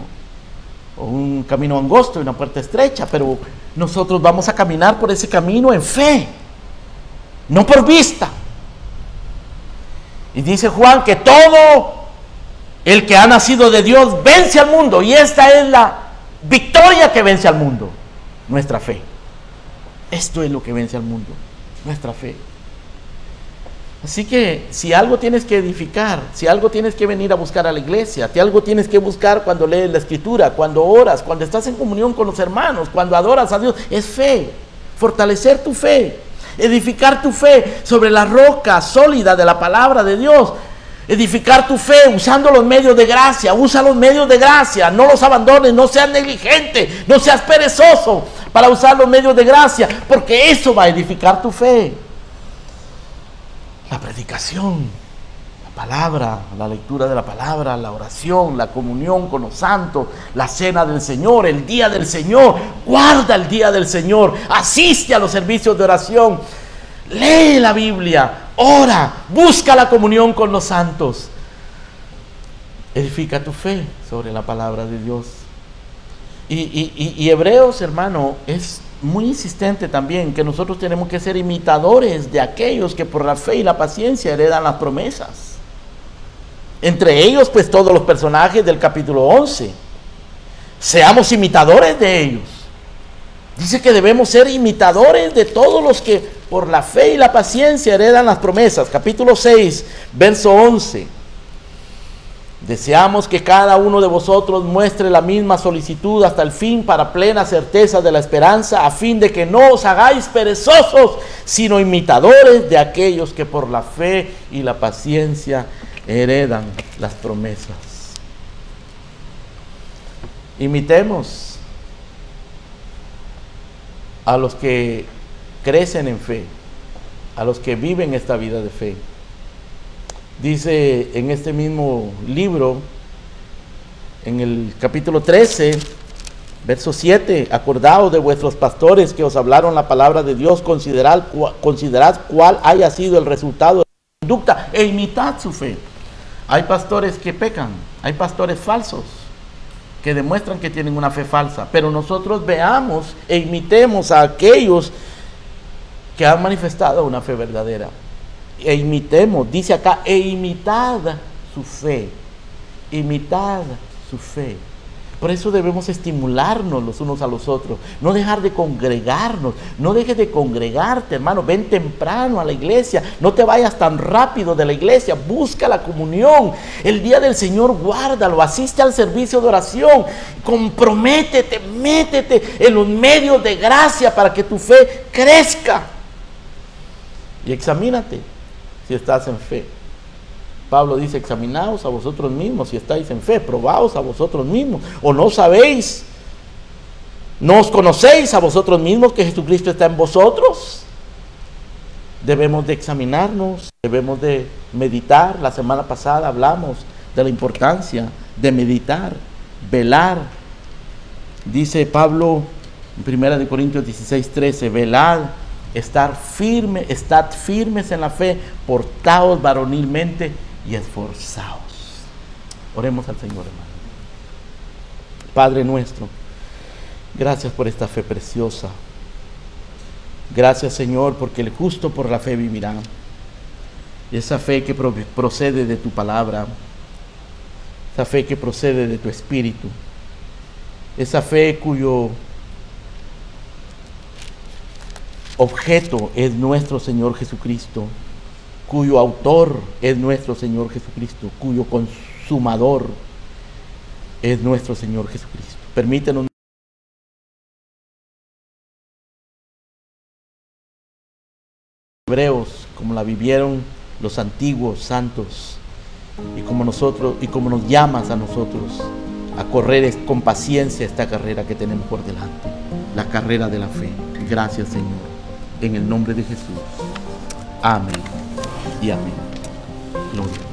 o un camino angosto y una puerta estrecha, pero nosotros vamos a caminar por ese camino en fe, no por vista. Y dice Juan que todo el que ha nacido de Dios vence al mundo, y esta es la victoria que vence al mundo, nuestra fe. Esto es lo que vence al mundo, nuestra fe. Así que si algo tienes que edificar, si algo tienes que venir a buscar a la iglesia, si algo tienes que buscar cuando lees la escritura, cuando oras, cuando estás en comunión con los hermanos, cuando adoras a Dios, es fe. Fortalecer tu fe, edificar tu fe sobre la roca sólida de la palabra de Dios. Edificar tu fe usando los medios de gracia. Usa los medios de gracia, no los abandones, no seas negligente, no seas perezoso para usar los medios de gracia, porque eso va a edificar tu fe. La predicación, la palabra, la lectura de la palabra, la oración, la comunión con los santos, la cena del Señor, el día del Señor. Guarda el día del Señor, asiste a los servicios de oración, lee la Biblia, ora, busca la comunión con los santos. Edifica tu fe sobre la palabra de Dios. Y Hebreos, hermano, es muy insistente también que nosotros tenemos que ser imitadores de aquellos que por la fe y la paciencia heredan las promesas. Entre ellos, pues, todos los personajes del capítulo 11. Seamos imitadores de ellos. Dice que debemos ser imitadores de todos los que por la fe y la paciencia heredan las promesas. Capítulo 6, verso 11. Deseamos que cada uno de vosotros muestre la misma solicitud hasta el fin para plena certeza de la esperanza, a fin de que no os hagáis perezosos, sino imitadores de aquellos que por la fe y la paciencia heredan las promesas. Imitemos a los que crecen en fe, a los que viven esta vida de fe. Dice en este mismo libro, en el capítulo 13, verso 7, acordaos de vuestros pastores que os hablaron la palabra de Dios, considerad cuál haya sido el resultado de su conducta e imitad su fe. Hay pastores que pecan, hay pastores falsos que demuestran que tienen una fe falsa, pero nosotros veamos e imitemos a aquellos que han manifestado una fe verdadera. E imitemos, dice acá, e imitad su fe, imitad su fe. Por eso debemos estimularnos los unos a los otros, no dejar de congregarnos, no dejes de congregarte, hermano, ven temprano a la iglesia, no te vayas tan rápido de la iglesia, busca la comunión, el día del Señor guárdalo, asiste al servicio de oración, comprométete, métete en los medios de gracia para que tu fe crezca y examínate si estás en fe. Pablo dice, examinaos a vosotros mismos si estáis en fe, probaos a vosotros mismos, o no sabéis, no os conocéis a vosotros mismos que Jesucristo está en vosotros. Debemos de examinarnos, debemos de meditar. La semana pasada hablamos de la importancia de meditar, velar. Dice Pablo en 1 Corintios 16:13, velad, estad firmes en la fe, portaos varonilmente y esforzaos. Oremos al Señor, hermano. Padre nuestro, gracias por esta fe preciosa. Gracias, Señor, porque el justo por la fe vivirá. Esa fe que procede de tu palabra, esa fe que procede de tu espíritu, esa fe cuyo objeto es nuestro Señor Jesucristo, cuyo autor es nuestro Señor Jesucristo, cuyo consumador es nuestro Señor Jesucristo. Permítenos hebreos como la vivieron los antiguos santos, y como nosotros, y como nos llamas a nosotros a correr con paciencia esta carrera que tenemos por delante, la carrera de la fe. Gracias, Señor, en el nombre de Jesús. Amén y amén. Gloria.